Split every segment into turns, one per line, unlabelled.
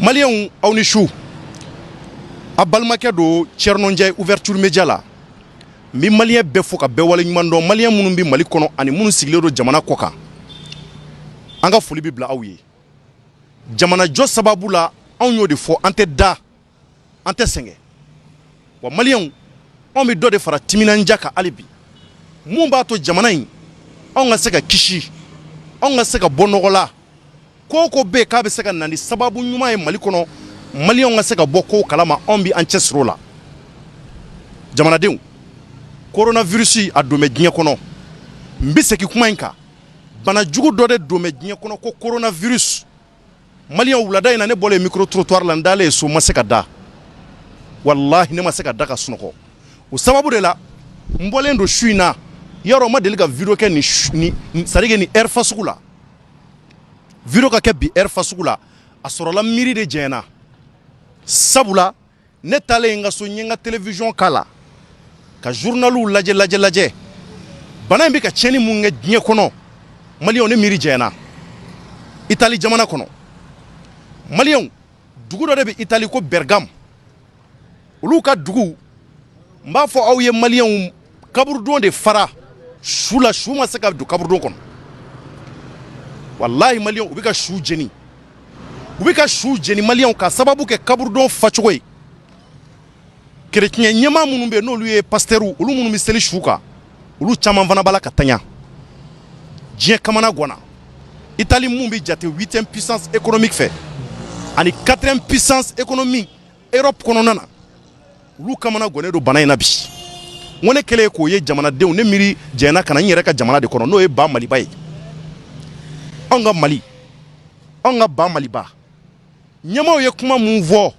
Maliens aw ni su a balimakɛ do Thierno Ndiaye ouverture média la mi malien bɛɛ fo ka bɛɛ wale ɲuman dɔn malien minnu bɛ Mali kɔnɔ ani minnu sigilen do jamana kɔ kan an ka foli bɛ bila aw ye jamana jɔ sababu la anw y'o de fɔ an tɛ da an tɛ sɛgɛn wa maliens anw bɛ dɔ de fara timinanja kan hali bi mun b'a to jamana in anw ka se ka kisi anw ka se ka bɔ nɔgɔ la ko ko bɛ k'a bɛ se ka na ni sababu ɲuman ye Mali kɔnɔ maliens ka se ka bɔ ko kalama anw bɛ an cɛsir'o la jamanadenw coronavirus a don bɛ diɲɛ kɔnɔ n bɛ segin kuma in kan bana jugu dɔ de don bɛ diɲɛ kɔnɔ ko coronavirus maliens wulada in na ne bɔlen micro trottoir la n dalen so ma se ka da wallahi ne ma se ka da ka sunɔgɔ o sababu de la n bɔlen do su in na yarɔ ma deli ka video kɛ ni c'est-à-dire ni heure fasugu la video ka kɛ bi heure fasugu la a sɔrɔla miiri de jɛɲɛna sabula ne taalen n ka so n ye n ka télévision k'a la ka journaliw lajɛ bana in bɛ ka tiɲɛni mun kɛ diɲɛ kɔnɔ maliens ne miiri jɛɲɛna Italie jamana kɔnɔ maliens dugu dɔ de bɛ Italie ko Bergame olu ka dugu n b'a fɔ aw ye maliens kaburudon de fara su la su ma se ka don kaburudon kɔnɔ wallahi maliens u bɛ ka su jeni maliens ka sababu kɛ kaburudon facogo ye chrétien ɲɛmaa minnu bɛ n'olu ye pasteur olu minnu bɛ seli su kan olu caman fana bala ka taɲa diɲɛ kamana gwana Italie mun bɛ jate 8e puissance économique fɛ ani 4e puissance économique Europe kɔnɔna na olu kamana gwanen do bana in na bi n ko ne kɛlen k'o ye jamanadenw ne miiri jɛɲɛna ka na n yɛrɛ ka jamana de kɔnɔ n'o ye ba Maliba ye anw ka Mali anw ka ba Maliba ɲɛmaaw ye kuma mun fɔ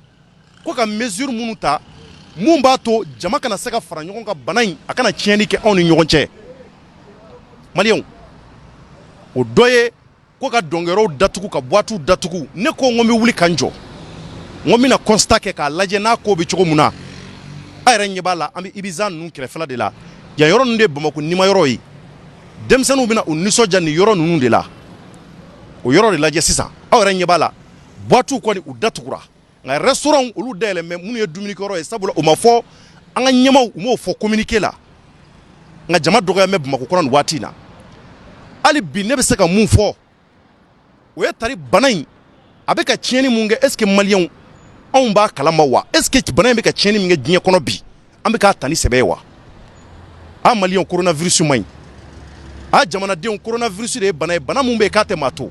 ko ka mesure minnu ta mun b'a to jama kana se ka fara ɲɔgɔn kan bana in a kana tiɲɛni kɛ anw ni ɲɔgɔn cɛ maliens o dɔ ye ko ka dɔnkɛyɔrɔw datugu ka boîtes datugu ne ko n ko n bɛ wuli ka n jɔ n ko n bɛna constat kɛ k'a lajɛ n'a ko bɛ cogo mun na a yɛrɛ ɲɛ b'a la an bɛ Ibiza ninnu kɛrɛfɛla de la yan yɔrɔ ninnu de ye Bamako nima yɔrɔ ye denmisɛnninw bɛna u nisɔndiya nin yɔrɔ ninnu de la o yɔrɔ de lajɛ sisan aw yɛrɛ ɲɛ b'a la boîtes kɔni u datugura nka restaurant olu dayɛlɛ mɛ minnu ye dumunikɛyɔrɔ ye sabula o ma fɔ an ka ɲɛmaaw u m'o fɔ communiqué la nka jama dɔgɔya mɛ Bamako kɔnɔ nin waati in na hali bi ne bɛ se ka mun fɔ o ye tari bana in a bɛ ka tiɲɛni mun kɛ est-ce que maliens anw b'a kalama wa est-ce que bana in bɛ ka tiɲɛni min kɛ diɲɛ kɔnɔ bi an bɛ k'a ta ni sɛbɛ ye wa a maliens coronavirus man ɲi a jamanadenw coronavirus de ye bana ye bana mun bɛ yen k'a tɛ maa to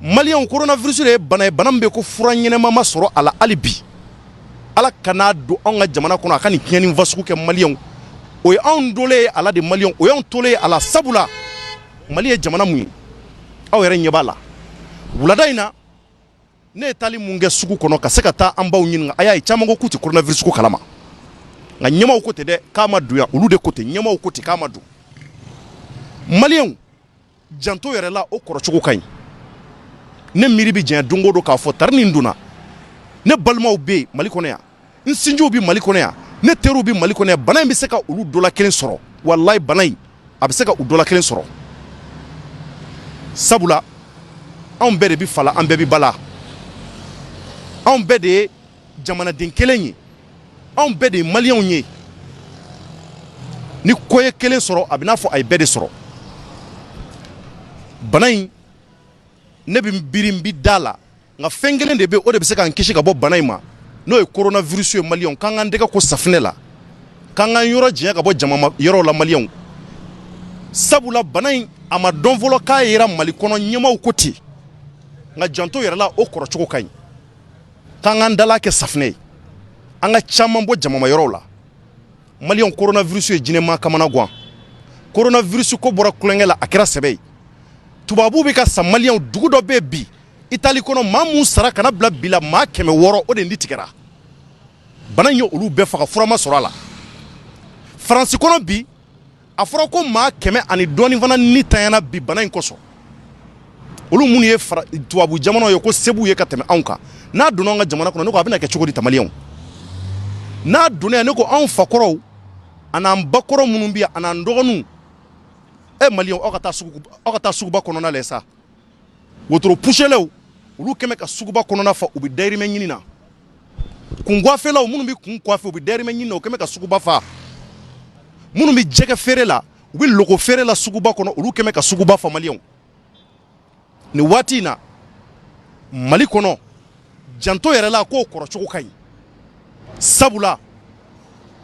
maliens coronavirus de ye bana ye bana min bɛ yen ko fura ɲɛnɛma ma sɔrɔ a la hali bi ala kan'a don anw ka jamana kɔnɔ a ka nin tiɲɛni fasugu kɛ maliens o ye anw dolen ye a la de maliens o y'anw tolen ye a la sabula Mali ye jamana mun ye aw yɛrɛ ɲɛ b'a la wulada in na ne ye taali mun kɛ sugu kɔnɔ ka se ka taa an baw ɲininka a y'a ye caman ko k'u tɛ coronavirus ko kalama nka ɲɛmaaw ko ten dɛ k'a ma don yan olu de ko ten ɲɛmaaw ko ten k'a ma don maliens janto yɛrɛ la o kɔrɔcogo ka ɲi ne miiri bɛ jɛn don o don k'a fɔ tari nin donna ne balimaw bɛ yen Mali kɔnɔ yan n sinjiw bɛ Mali kɔnɔ yan ne teriw bɛ Mali kɔnɔ yan bana in bɛ se ka olu dɔ la kelen sɔrɔ walayi bana in a bɛ se ka u dɔ la kelen sɔrɔ sabula anw bɛɛ de bɛ fa la an bɛɛ bɛ ba la anw bɛɛ de ye jamanaden kelen ye anw bɛɛ de ye maliens ye ni ko ye kelen sɔrɔ a bɛ n'a fɔ a ye bɛɛ de sɔrɔ bana in ne bɛ biri n bɛ da la nka fɛn kelen de bɛ o de bɛ se k'an kisi ka bɔ bana in ma n'o ye coronavirus ye maliens k'an k'an dɛgɛ ko safinɛ la k'an k'an yɔrɔ janya ka bɔ jama yɔrɔ la maliens sabula bana in a ma dɔn fɔlɔ k'a yera Mali kɔnɔ ɲɛmaaw ko ten nka janto yɛrɛ la o kɔrɔcogo ka ɲi k'an k'an dala kɛ safinɛ ye an ka caman bɔ jama yɔrɔw la maliens coronavirus ye jinɛma kamana gan coronavirus ko bɔra kulonkɛ la a kɛra sɛbɛ ye tubabuw bɛ ka sa maliens dugu dɔ bɛ yen bi Italie kɔnɔ maa mun sara kana bila bi la maa 600 o de ni tigɛra bana in ye olu bɛɛ faga fura ma sɔrɔ a la Faransi kɔnɔ bi a fɔra ko maa 100 ani dɔɔni fana ni tanyana bi bana in kosɔn olu minnu ye tubabu jamanaw ye ko sebu ye ka tɛmɛ anw kan n'a donna anw ka jamana kɔnɔ ne ko a bɛna kɛ cogo di ta maliens n'a donna yan ne ko anw fakɔrɔw an'an bakɔrɔ minnu bɛ yan an'an dɔgɔninw maliens aw ka taa suguba kɔnɔna la sa wotoro puselew olu kɛmɛ ka suguba kɔnɔna fa u bɛ dayirimɛ ɲini na kun guwafelaw minnu bɛ kun guwafe u bɛ dayirimɛ ɲini na u kɛmɛ ka suguba fa minnu bɛ jɛgɛ feere la u bɛ logo feere la suguba kɔnɔ olu kɛmɛ ka suguba fa maliyɛnw nin waati in na Mali kɔnɔ janto yɛrɛ la k'o kɔrɔcogo ka ɲi sabula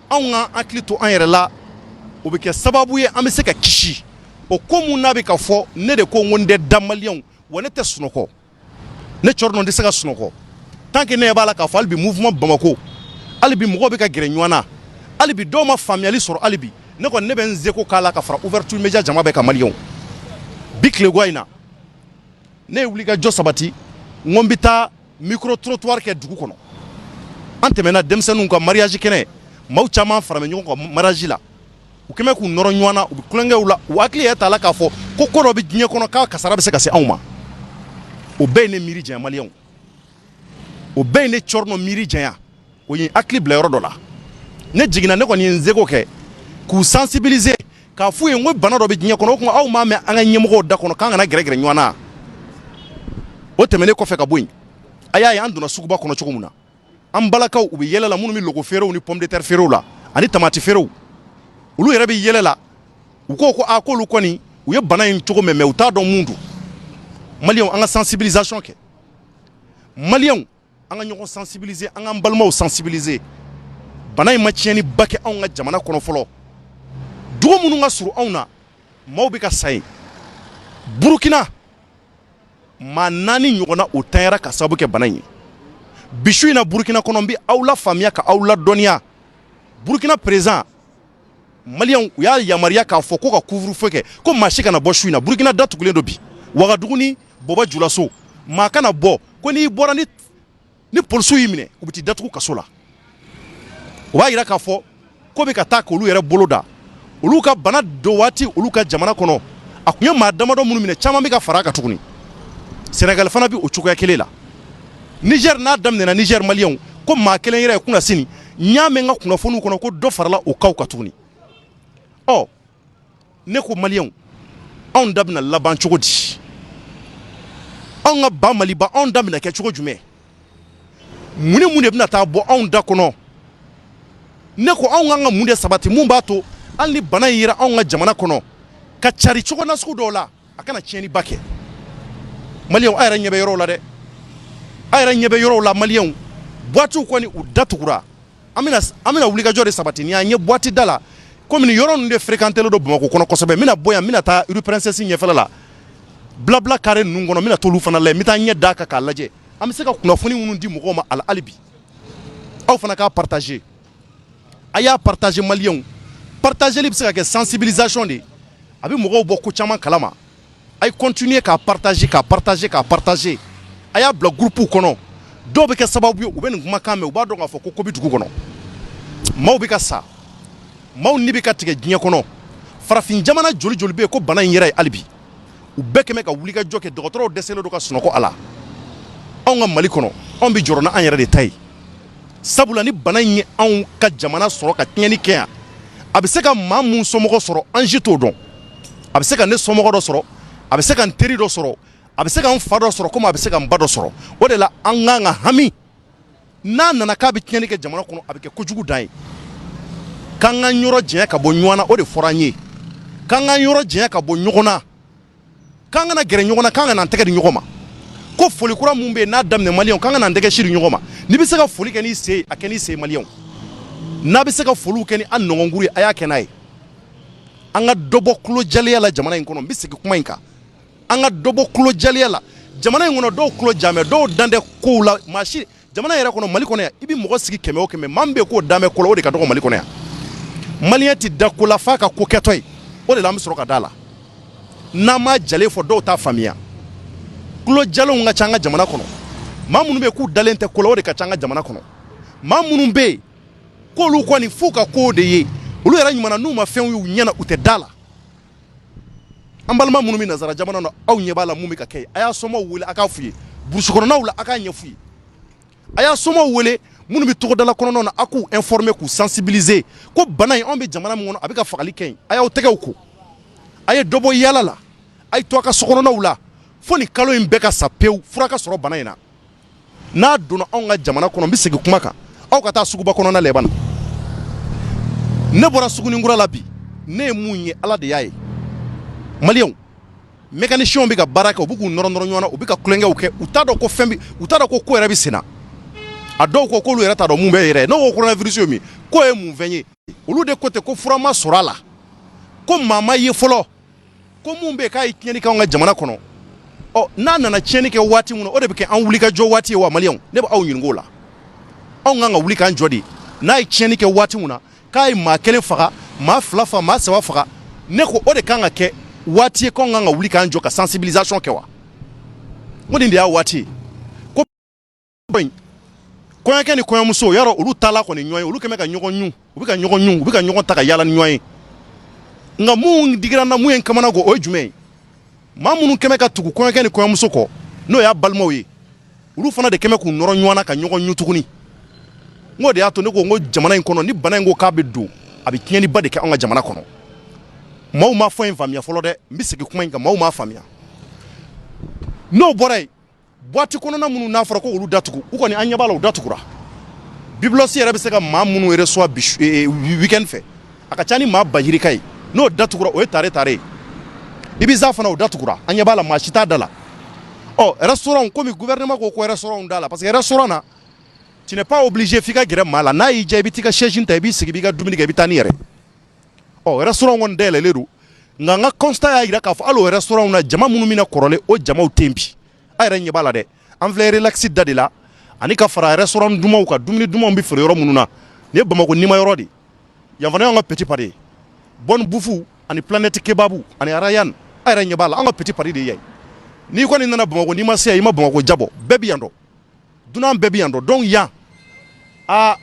anw ka hakili to an yɛrɛ la o bɛ kɛ sababu ye an bɛ se ka kisi o ko mun n'a bɛ ka fɔ ne de ko n ko n tɛ da maliyɛnw wa ne tɛ sunɔgɔ ne cɔrɔnɔ n tɛ se ka sunɔgɔ tant que ne b'a la k'a fɔ hali bi mouvement Bamako hali bi mɔgɔw bɛ ka gɛrɛ ɲɔgɔn na hali bi dɔw ma faamuyali sɔrɔ hali bi ne kɔni ne bɛ n seko k'a la ka fara ouverture média jama bɛɛ ka maliyɛnw bi tileguwa in na ne ye wulikajɔ sabati n ko n bɛ taa micro trottoir kɛ dugu kɔnɔ an tɛmɛna denmisɛnninw ka mariage kɛnɛ maaw caman farame ɲɔgɔn kan mariage la u kɛmɛ k'u nɔrɔ ɲɔgɔn na u bɛ kulonkɛw la u hakili yɛrɛ t'a la k'a fɔ ko ko dɔ bɛ diɲɛ kɔnɔ k'a kasara bɛ se ka se anw ma o bɛɛ ye ne miiri janya maliyɛnw o bɛɛ ye ne cɔrɔnɔ miiri janya o ye hakili bila yɔrɔ dɔ la ne jiginna ne kɔni ye n seko kɛ k'u sensibiliser k'a f'u ye n ko bana dɔ bɛ diɲɛ kɔnɔ o tuma aw m'a mɛn an ka ɲɛmɔgɔw da kɔnɔ k'an kana gɛrɛgɛrɛ ɲɔgɔn na o tɛmɛnen kɔfɛ ka bɔ yen a y'a ye an donna suguba kɔnɔ cogo min na an balakaw u bɛ yɛlɛ la minnu bɛ logo feerew ni pomme de terre feerew la ani tamati feerew olu yɛrɛ bɛ yɛlɛ la u ko a k'olu kɔni u ye bana in cogo mɛn u t'a dɔn mun don maliyɛnw an ka sensibilisation kɛ maliyɛnw an ka ɲɔgɔn sensibiliser an k'an balimaw sensibiliser bana in ma tiɲɛni ba kɛ anw ka jamana kɔnɔ fɔlɔ dugu minnu ka surun anw na maaw bɛ ka sa yen Burukina maa 4 ɲɔgɔnna o tanyara ka sababu kɛ bana in ye bi su in na Burukina kɔnɔ n bɛ aw la faamuya ka aw la dɔnniya Burukina président maliyɛnw u y'a yamaruya k'a fɔ ko ka couvre-feu kɛ ko maa si kana bɔ su in na Burukina datugulen don bi Wagadugu ni Bɔbɔ Julaso maa kana bɔ ko n'i bɔra ni polisiw y'i minɛ u bɛ t'i datugu kaso la o b'a yira k'a fɔ ko bɛ ka taa k'olu yɛrɛ bolo da olu ka bana dɔ waati olu ka jamana kɔnɔ a tun ye maa damadɔ minnu minɛ caman bɛ ka fara a kan tuguni Sénégal fana bɛ o cogoya kelen la Niger n'a daminɛna Niger maliyɛnw ko maa kelen yɛrɛ ye kunna sini n y'a mɛn n ka kunnafoniw kɔnɔ ko dɔ farala o kaw kan tuguni ɔ ne ko maliyɛnw anw da bɛna laban cogo di anw ka ba Maliba anw da bɛna kɛ cogo jumɛn mun ni mun de bɛna taa bɔ anw da kɔnɔ ne ko anw kan ka mun de sabati mun b'a to hali ni bana in yera anw ka jamana kɔnɔ ka cari cogo nasugu dɔw la a kana tiɲɛniba kɛ maliyɛnw a yɛrɛ ɲɛ bɛ yɔrɔw la dɛ a yɛrɛ ɲɛ bɛ yɔrɔw la maliyɛnw boîtiw kɔni u datugura an bɛna wulikajɔ de sabati ni y'an ye boîte da la komi nin yɔrɔ ninnu de fréquentelen don Bamako kɔnɔ kosɛbɛ n bɛna bɔ yan n bɛna taa rue Princesse ɲɛfɛla la blabla carré ninnu kɔnɔ n bɛna t'olu fana lajɛ n bɛ taa ɲɛ d'a kan k'a lajɛ an bɛ se ka kunnafoni minnu di mɔgɔw ma a la hali bi aw fana k'a partager a y'a partager maliyɛnw partageli bɛ se ka kɛ sensibilisation de a bɛ mɔgɔw bɔ ko caman kalama a ye continuer k'a partager a y'a bila groupe kɔnɔ dɔw bɛ kɛ sababu ye u bɛ nin kumakan mɛn u b'a dɔn k'a fɔ ko bɛ dugu kɔnɔ maaw bɛ ka sa maaw ni bɛ ka tigɛ diɲɛ kɔnɔ farafin jamana joli joli bɛ yen ko bana in yɛrɛ ye hali bi u bɛɛ kɛmɛ ka wulikajɔ kɛ dɔgɔtɔrɔw dɛsɛlen don ka sunɔgɔ a la anw ka Mali kɔnɔ anw bɛ jɔrɔ n'an yɛrɛ de ta ye sabula ni bana in ye anw ka jamana sɔrɔ ka tiɲɛni kɛ yan a bɛ se ka maa mun somɔgɔ sɔrɔ an si t'o dɔn a bɛ se ka ne somɔgɔ dɔ sɔrɔ a bɛ se ka n teri dɔ sɔrɔ a bɛ se ka n fa dɔ sɔrɔ komi a bɛ se ka n ba dɔ sɔrɔ o de la an kan ka hami n'a nana k'a bɛ tiɲɛni kɛ jamana kɔnɔ a bɛ kɛ kojugu dan ye k'an ka yɔrɔ janya ka bɔ ɲɔgɔn na o de fɔra an ye k'an ka yɔrɔ janya ka bɔ ɲɔgɔn na k'an kana gɛrɛ ɲɔgɔn na k'an kana an tɛgɛ di ɲɔgɔn ma ko foli kura mun bɛ yen n'a daminɛ maliyɛnw k'an kana an tɛgɛ siri ɲɔgɔn ma n'i bɛ se ka foli kɛ n'i sen a kɛ n'i sen maliyɛnw n'a bɛ se ka foliw kɛ ni an nɔgɔnkuru ye a y'a kɛ n'a ye an ka dɔ bɔ kulo jaliya la jamana in kɔnɔ n bɛ segin kuma in kan an ka dɔ bɔ kulo jaliya la jamana in kɔnɔ dɔw kulo jamɛ dɔw dan tɛ kow la maa si jamana yɛrɛ kɔnɔ Mali kɔnɔ yan i bɛ mɔgɔ sigi 100 o 100 maa min bɛ yen k'o dan bɛ ko la o de ka dɔgɔ Mali kɔnɔ yan maliyɛn tɛ da ko la f'a ka ko kɛtɔ ye o de la an bɛ sɔrɔ ka da la n'an m'a jalen fɔ dɔw t'a faamuya kulo jalenw ka ca an ka jamana kɔnɔ maa minnu bɛ yen k'u dalen tɛ ko la o de ka ca an ka jamana kɔnɔ maa minnu bɛ yen k'olu kɔni f'u ka kow de ye olu yɛrɛ ɲuman n'u ma fɛnw y'u ɲɛna u tɛ da la an balima minnu bɛ nazara jamana na aw ɲɛ b'a la mun bɛ ka kɛ yen a y'a somɔgɔw wele a k'a f'u ye burusi kɔnɔnaw la a k'a ɲɛ f'u ye a y'a somɔgɔw wele minnu bɛ togodala kɔnɔnaw na a k'u informer k'u sensibiliser ko bana in anw bɛ jamana min kɔnɔ a bɛ ka fagali kɛ yen a y'aw tɛgɛw ko a ye dɔ bɔ yaala la a ye to a ka sokɔnɔnaw la fo ni kalo in bɛɛ ka sa pewu fura ka sɔrɔ bana in na n'a donna anw ka jamana kɔnɔ n bɛ segin kuma kan aw ka taa suguba kɔnɔna lajɛ bana ne bɔra Suguninkura la bi ne ye mun ye Ala de y'a ye maliyɛnw mécaniciens bɛ ka baara kɛ u bɛ k'u nɔrɔ ɲɔgɔn na u bɛ ka kulonkɛw kɛ u t'a dɔn ko fɛn bɛ u t'a dɔn ko yɛrɛ bɛ sen na a dɔw ko k'olu yɛrɛ t'a dɔn mun bɛ yɛrɛ n'o ko coronavirus ye min ko ye mun fɛn ye olu de ko ten ko fura ma sɔrɔ a la ko maa ma ye fɔlɔ ko mun bɛ yen k'a ye tiɲɛni kɛ anw ka jamana kɔnɔ ɔ n'a nana tiɲɛni kɛ waati min na o de bɛ kɛ an wuli ka jɔ waati ye wa maliyɛnw ne bɛ aw ɲininka o la anw kan ka wuli k'an jɔ de n'a ye tiɲɛni kɛ waati min na k'a ye maa kelen faga maa fila faga maa saba faga ne ko o de kan ka kɛ waati ye k'anw kan ka wuli k'an jɔ ka sensibilisation kɛ wa n ko nin de y'a waati ye ko kɔɲɔkɛ ni kɔɲɔmuso yarɔ olu taala kɔni ɲɔgɔn ye olu kɛmɛ ka ɲɔgɔn ɲu u bɛ ka ɲɔgɔn ɲu u bɛ ka ɲɔgɔn ta ka yaala ni ɲɔgɔn ye nka mun digira na mun ye kamana kɔ o ye jumɛn ye maa minnu kɛmɛ ka tugu kɔɲɔkɛ ni kɔɲɔmuso kɔ n'o y'a balimaw ye olu fana de kɛmɛ k'u nɔrɔ ɲɔgɔn na ka ɲɔgɔn ɲu tuguni n k'o de y'a to ne ko n ko jamana in kɔnɔ ni bana in ko k'a bɛ don a bɛ tiɲɛniba de kɛ an ka jamana kɔnɔ maaw ma fɔ in faamuya fɔlɔ dɛ n bɛ segin kuma in kan maaw m'a faamuya n'o bɔra yen boîte kɔnɔna minnu n'a fɔra ko olu datugu u kɔni an ɲɛ b'a la u datugura Biblos yɛrɛ bɛ se ka maa minnu reçoit weekend fɛ a ka ca ni maa bajiri ka ye n'o datugura o ye tare ye Ibiza fana o datugura an ɲɛ b'a la maa si t'a da la ɔ restaurant komi gouvernement ko restaurant da la parce que restaurant na tu n'es pas obligé f'i ka gɛrɛ maa la n'a y'i diya i bɛ t'i ka chaise ta i b'i sigi i b'i ka dumuni kɛ i bɛ taa n'i yɛrɛ ɔ restaurant kɔni dayɛlɛlen don nka n ka constat y'a jira k'a fɔ hali o restaurant na jama minnu bɛna kɔrɔlen o jamaw tɛ yen bi a yɛrɛ ɲɛ b'a la dɛ an filɛ relax da de la ani ka fara restaurant dumanw kan dumuni dumanw bɛ feere yɔrɔ minnu na nin ye Bamakɔ nima yɔrɔ de yan fana y'an ka Petit Paris Bonne Bouffe ani Planète Kebabu ani Arayan a yɛrɛ ɲɛ b'a la an ka Petit Paris de ye n'i kɔni nana Bamakɔ n'i ma se yan i ma Bamakɔ jabɔ bɛɛ bɛ yan dɔn dunan bɛɛ bɛ yan dɔn donc yan a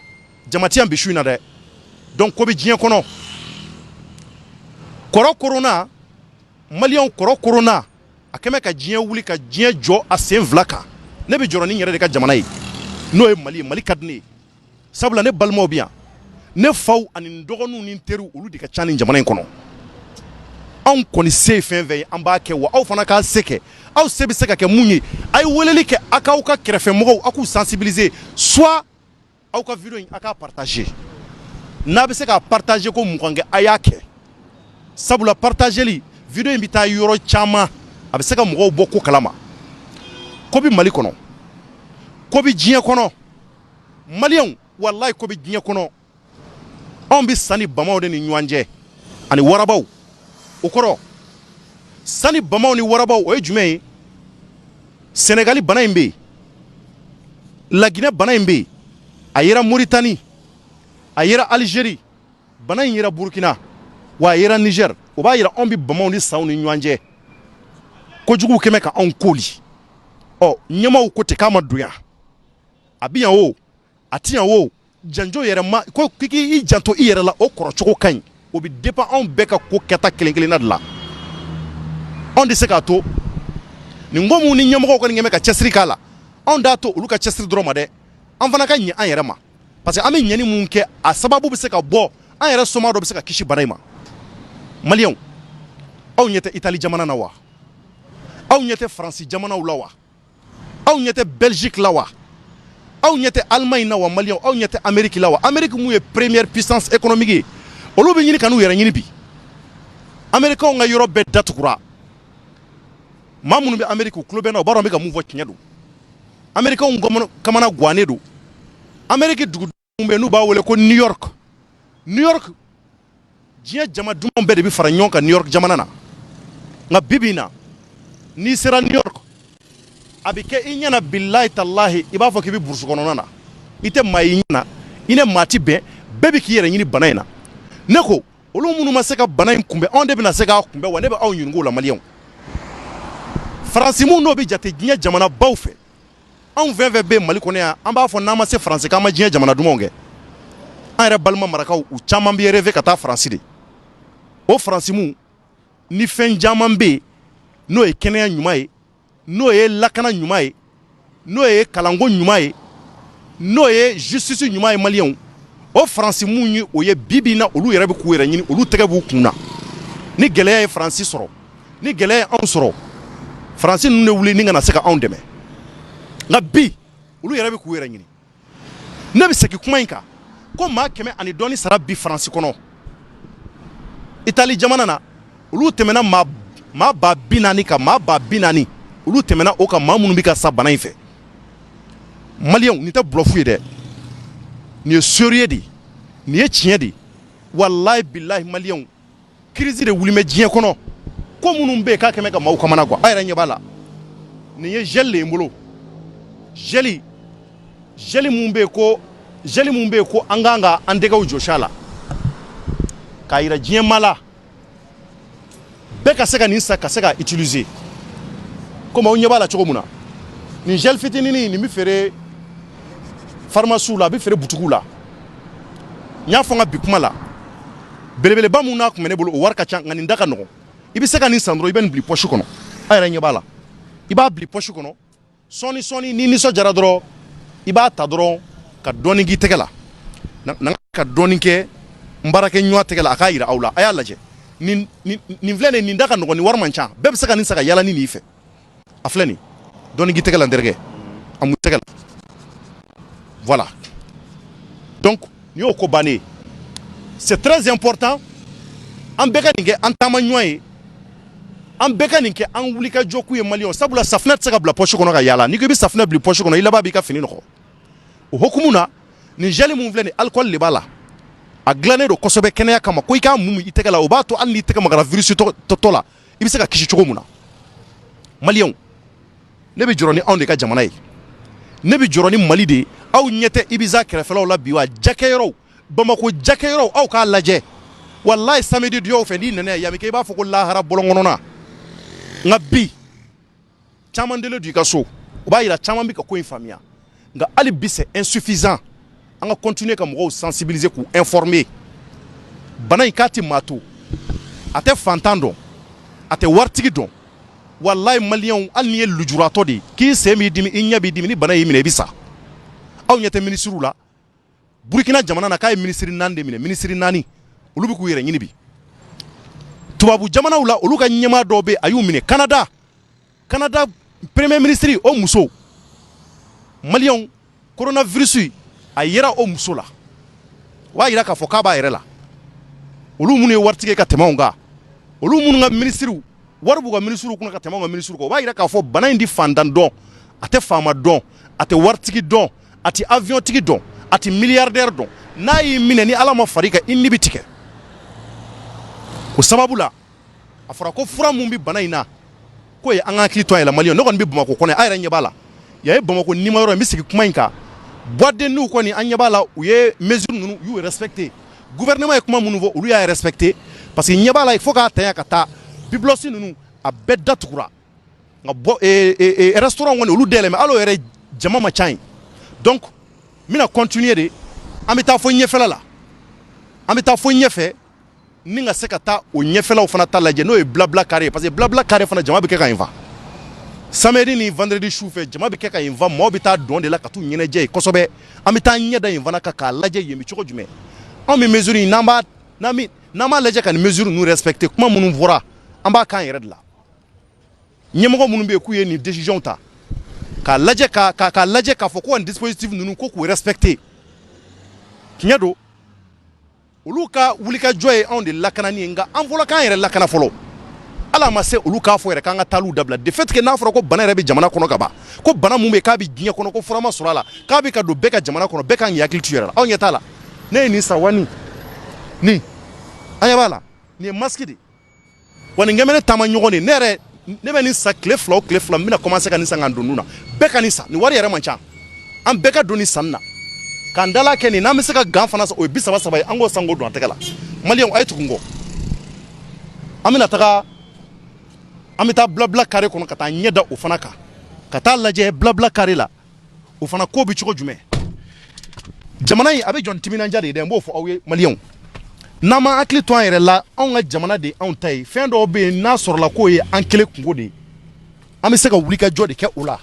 jama tɛ yan bi su in na dɛ donc ko bɛ diɲɛ kɔnɔ kɔrɔ corona maliyɛnw kɔrɔ corona a kɛmɛ ka diɲɛ wuli ka diɲɛ jɔ a sen fila kan ne bɛ jɔrɔ ni yɛrɛ de ka jamana ye n'o ye Mali ye Mali ka di ne ye sabula ne balimaw bɛ yan ne faw ani n dɔgɔninw ni n teriw olu de ka ca nin jamana in kɔnɔ anw kɔni se ye fɛn fɛn ye an b'a kɛ wa aw fana k'a se kɛ aw se bɛ se ka kɛ mun ye a ye weleli kɛ a k'aw ka kɛrɛfɛmɔgɔw aw k'u sensibiliser soit aw ka video in a k'a partager n'a bɛ se k'a partager ko mugan kɛ a y'a kɛ sabula partageli video in bɛ taa yɔrɔ caman a bɛ se ka mɔgɔw bɔ ko kalama ko bɛ Mali kɔnɔ ko bɛ diɲɛ kɔnɔ maliyɛnw walayi ko bɛ diɲɛ kɔnɔ anw bɛ sanni bamaw de ni ɲɔgɔn cɛ ani warabaw o kɔrɔ sanni bamaw ni warabaw o ye jumɛn ye Senegali bana in bɛ yen Laginɛ bana in bɛ yen a yera Mauritanie a yera Algérie bana in yera Burkina wa a yera Niger o b'a yira anw bɛ bamaw ni sanw ni ɲɔgɔn cɛ kojugu kɛmɛ ka anw koli ɔ ɲɛmaw ko ten k'a ma don yan a bɛ yan o a tɛ yan o janjo yɛrɛ ma ko k'i janto i yɛrɛ la o kɔrɔcogo ka ɲi o bɛ dépend anw bɛɛ ka ko kɛta kelen kelenna de la anw tɛ se k'a to nin ko mun ni ɲɛmɔgɔw kɔni kɛmɛ ka cɛsiri k'a la anw t'a to olu ka cɛsiri dɔrɔn ma dɛ an fana ka ɲɛ an yɛrɛ ma parce que an bɛ ɲɛni mun kɛ a sababu bɛ se ka bɔ an yɛrɛ soma dɔ bɛ se ka kisi bana in ma maliyɛnw aw ɲɛ tɛ Itali jamana na wa aw ɲɛ tɛ Faransi jamanaw la wa aw ɲɛ tɛ Belgique la wa aw ɲɛ tɛ Allemagne na wa maliyɛnw aw ɲɛ tɛ Amérique la wa Amérique mun ye première puissance économique ye olu bɛ ɲini ka n'u yɛrɛ ɲini bi Américains ka yɔrɔ bɛɛ datugura maa minnu bɛ Amérique u tulo bɛ n na u b'a dɔn n bɛ ka mun fɔ tiɲɛ don Américains kamana gannen don Amérique dugudenw bɛ yen n'u b'a wele ko New York diɲɛ jama dumanw bɛɛ de bɛ fara ɲɔgɔn kan New York jamana na nka bi bi in na n'i sera New York a bɛ kɛ i ɲɛna bilahi talahi i b'a fɔ k'i bɛ burusi kɔnɔna na i tɛ maa y'i ɲɛna i ni maa tɛ bɛn bɛɛ bɛ k'i yɛrɛ ɲini bana in na ne ko olu minnu ma se ka bana in kunbɛn anw de bɛna se k'a kunbɛn wa ne bɛ aw ɲininka o la maliyɛnw Faransi n'o bɛ jate diɲɛ jamana baw fɛ anw fɛn fɛn bɛ Mali kɔnɔ yan an b'a fɔ n'an ma se Faransi k'an ma diɲɛ jamana dumanw kɛ an yɛrɛ balima marakaw u caman bɛ rêver ka taa Faransi de o Faransi ni fɛn caman bɛ yen n'o ye kɛnɛya ɲuman ye n'o ye lakana ɲuman ye n'o ye kalanko ɲuman ye n'o ye justice ɲuman ye maliyɛnw o Faransi ye o ye bi bi in na olu yɛrɛ bɛ k'u yɛrɛ ɲini olu tɛgɛ b'u kun na ni gɛlɛya ye Faransi sɔrɔ ni gɛlɛya ye anw sɔrɔ faransi ninnu de wuli ni kana se ka anw dɛmɛ nka bi olu yɛrɛ bɛ k'u yɛrɛ ɲini ne bɛ segin kuma in kan ko maa 110 sara bi faransi kɔnɔ Itali jamana na olu tɛmɛna maa ba 40 kan maa ba 40 olu tɛmɛna o kan maa minnu bɛ ka sa bana in fɛ maliyɛnw nin tɛ bluff ye dɛ nin ye sérieux de nin ye tiɲɛ de wallahi billahi maliyɛnw crise de wuli bɛ diɲɛ kɔnɔ ko minnu bɛ yen k'a kɛmɛ ka maaw kamana quoi a yɛrɛ ɲɛ b'a la nin ye gel de ye n bolo gel mun bɛ yen ko an kan ka an tɛgɛw jɔsi a la k'a yira diɲɛ maa la bɛɛ ka se ka nin san ka se ka utiliser komi aw ɲɛ b'a la cogo min na nin gel fitinin nin bɛ feere pharmacie la a bɛ feere butigiw la n y'a fɔ n ka bi kuma la belebeleba mun n'a kun bɛ ne bolo o wari ka ca nka nin da ka nɔgɔn i bɛ se ka nin san dɔrɔn i bɛ nin bila poche kɔnɔ a yɛrɛ ɲɛ b'a la i b'a bila poche kɔnɔ sɔɔni ni nisɔndiyara dɔrɔn i b'a ta dɔrɔn ka dɔɔnin k'i tɛgɛ la na ka dɔɔnin kɛ n baarakɛ ɲɔgɔn tɛgɛ la a k'a yira aw la a y'a lajɛ nin filɛ nin da ka nɔgɔn nin wari man ca bɛɛ bɛ se ka nin san ka yala ni nin fɛ a filɛ nin dɔɔnin k'i tɛgɛ la n terikɛ a mun tɛgɛ la voilà donc nin y'o ko bannen ye c'est très important an bɛɛ ka nin kɛ an taama ɲɔgɔn ye an bɛɛ ka nin kɛ an wuli ka jɔ k'u ye maliyɛnw sabula safunɛ tɛ se ka bila poche kɔnɔ ka yaala n'i ko i bɛ safunɛ bila poche kɔnɔ i laban b'i ka fini nɔgɔ o hukumu na nin gel mun filɛ nin alcool de b'a la a dilannen don kosɛbɛ kɛnɛya kama ko i k'a mun i tɛgɛ la o b'a to hali n'i tɛgɛ magara virus tɔ la i bɛ se ka kisi cogo min na maliyɛnw ne bɛ jɔrɔ ni anw de ka jamana ye ne bɛ jɔrɔ ni Mali de ye aw ɲɛ tɛ Ibiza kɛrɛfɛlaw la bi wa jakɛyɔrɔw Bamako jakɛyɔrɔw aw k'a lajɛ wallahi samedi duyaw fɛ n'i nana yan a bɛ kɛ i b'a fɔ ko lahara bɔlɔnkɔnɔna nka bi caman delen don i ka so o b'a yira caman bɛ ka ko in faamuya nka hali bi c'est insuffisant an ka continuer ka mɔgɔw sensibiliser k'u informer bana in k'a tɛ maa to a tɛ fantan dɔn a tɛ waritigi dɔn wallahi maliyɛnw hali n'i ye lujuratɔ de ye k'i sen b'i dimi i ɲɛ b'i dimi ni bana y'i minɛ i bɛ sa aw ɲɛ tɛ minisiriw la Burkina jamana na k'a ye minisiri 4 de minɛ minisiri 4 olu bɛ k'u yɛrɛ ɲini bi tubabu jamanaw la olu ka ɲɛmaa dɔw bɛ a y'u minɛ Canada premier ministre o muso maliyɛnw coronavirus a yera o muso la o b'a yira k'a fɔ k'a b'a yɛrɛ la olu minnu ye waritigi ka tɛmɛ anw kan olu minnu ka minisiriw wari b'u ka minisiriw kunna ka tɛmɛ anw ka minisiriw kan o b'a yira k'a fɔ bana in tɛ fantan dɔn a tɛ faama dɔn a tɛ waritigi dɔn a tɛ avion tigi dɔn a tɛ milliardaire dɔn n'a y'i minɛ ni ala ma far'i kan i ni bɛ tigɛ o sababu la a fɔra ko fura mun bɛ bana in na k'o ye an ka hakili to a yɛlɛ maliyɛnw ne kɔni bɛ Bamako kɔnɔ a yɛrɛ ɲɛ b'a la yan ye Bamako nimayɔrɔ ye n bɛ sigi kuma in kan Boisdeniw kɔni an ɲɛ b'a la u ye mesures ninnu u y'u respecté gouvernement ye kuma minnu fɔ olu y'a respecté parce que ɲɛ b'a la il faut k'a tanya ka taa biblosi ninnu a bɛɛ datugura nka bɔ restaurant kɔni olu dayɛlɛ mais hali o yɛrɛ jama ma ca yen donc n bɛna continuer de an bɛ taa fo ɲɛfɛla la an bɛ taa fo ɲɛfɛ ni ka se ka taa o ɲɛfɛlaw fana ta lajɛ n'o ye blabla carré parce que blabla carré fana jama bɛ kɛ ka yen fa samedi ni vendredi su fɛ jama bɛ kɛ ka yen fa mɔgɔw bɛ taa dɔn de la ka t'u ɲɛnajɛ yen kosɛbɛ an bɛ taa ɲɛ da yen fana kan k'a lajɛ yen bɛ cogo jumɛn anw bɛ mesure in n'an b'a lajɛ ka nin mesure ninnu respecter kuma minnu fɔra an b'a k'an yɛrɛ de la ɲɛmɔgɔ minnu bɛ yen k'u ye nin décision ta k'a lajɛ k'a lajɛ k'a fɔ ko nin dispositif ninnu ko k'u respecter tiɲɛ don olu ka wulikajɔ ye anw de lakanani ye nka an fɔlɔ k'an yɛrɛ lakana fɔlɔ ala ma se olu k'a fɔ yɛrɛ k'an ka taaliw dabila de fait que n'a fɔra ko bana yɛrɛ bɛ jamana kɔnɔ ka ban ko bana mun bɛ yen k'a bɛ diɲɛ kɔnɔ ko fura ma sɔrɔ a la k'a bɛ ka don bɛɛ ka jamana kɔnɔ bɛɛ kan k'i hakili to yɛrɛ la aw ɲɛ t'a la ne ye nin san wa nin an ɲɛ b'a la nin ye masque de wa nin kɛ bɛ ne taama ɲɔgɔn de ne bɛ nin san tile 2 o tile 2 n bɛna commencer ka nin san ka don nun na bɛɛ ka nin san nin wari yɛrɛ man ca an bɛɛ ka don nin sanni na k'an dala kɛ nin n'an bɛ se ka gan fana san o ye 30 ye an k'o san k'o don an tɛgɛ la maliyɛnw a ye tugu n kɔ an bɛna taga an bɛ taa blabla carré kɔnɔ ka taa ɲɛ da o fana kan ka taa lajɛ blabla carré la o fana ko bɛ cogo jumɛn jamana in a bɛ jɔ ni timinandiya de ye dɛ n b'o fɔ aw ye maliyɛnw n'an ma hakili to an yɛrɛ la anw ka jamana de anw ta ye fɛn dɔw bɛ yen n'a sɔrɔla k'o ye an kelen kungo de ye an bɛ se ka wuli ka jɔ de kɛ o la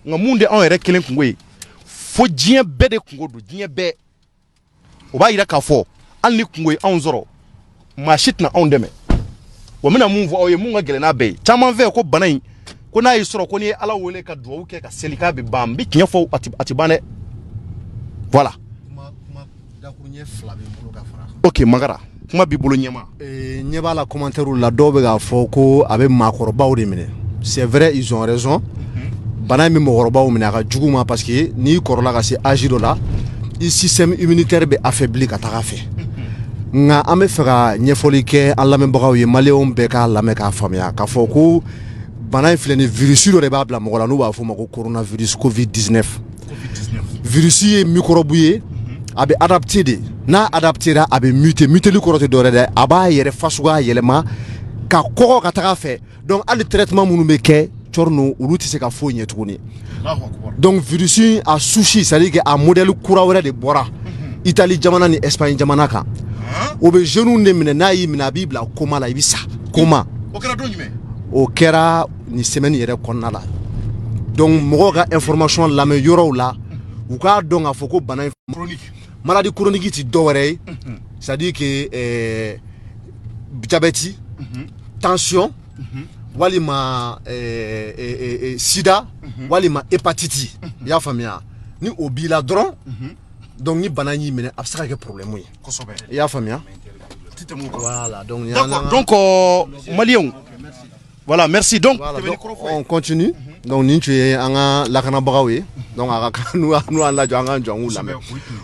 nka mun de anw yɛrɛ kelen kungo ye fo diɲɛ bɛɛ de kungo don diɲɛ bɛɛ o b'a yira k'a fɔ hali ni kungo ye anw sɔrɔ maa si tɛna anw dɛmɛ wa n bɛna mun fɔ aw ye mun ka gɛlɛn n'a bɛɛ ye caman fɛ ko bana in ko n'a y'i sɔrɔ ko n'i ye Ala wele ka duwawu kɛ ka seli k'a bɛ ban n bɛ tiɲɛ fɔ a ti ban dɛ voilà ok Mangara kuma b'i bolo ɲɛma
ɲɛ b'a la commentaire la dɔw bɛ k'a fɔ ko a bɛ maakɔrɔbaw de minɛ c'est vrai ils ont raison bana in bɛ mɔgɔkɔrɔbaw minɛ a ka jugu ma parce que n'i kɔrɔla ka se âge dɔ la i système immunitaire bɛ affaibli ka taga fɛ nka an bɛ fɛ ka ɲɛfɔli kɛ an lamɛnbagaw ye maliyɛnw bɛɛ k'a lamɛn k'a faamuya k'a fɔ ko bana in filɛ ni virus dɔ de b'a bila mɔgɔ la n'u b'a fɔ o ma ko coronavirus Covid-19 virus ye microbe ye a bɛ adapté de n'a adaptera a bɛ muté muteli kɔrɔ tɛ dɔwɛrɛ dɛ a b'a yɛrɛ fasuguya yɛlɛma ka kɔgɔ ka taga fɛ donc hali traitement minnu bɛ kɛ cɔrɔnu olu tɛ se ka foyi ɲɛ tuguni donc virus a souci c'est à dire que a modèle kura wɛrɛ de bɔra Italie jamana ni Espagne jamana kan o bɛ jeunes de minɛ n'a y'i minɛ a b'i bila coma la i bɛ sa coma o kɛra ni semaine yɛrɛ kɔnɔna la donc mɔgɔw ka information lamɛn yɔrɔw la u k'a dɔn k'a fɔ ko bana in maladie chronique ti dɔwɛrɛ ye c'est à dire que diabète tension walima sida walima hépatite i y'a faamuya ni o b'i la dɔrɔn donc ni bana y'i minɛ a bɛ se ka kɛ problème ye i y'a faamuya voilà donc
maliyɛnw voilà merci donc
on continue donc nin tun ye an ka lakanabagaw ye donc a ka n'u y'an lajɔ an k'an jɔ an k'u lamɛn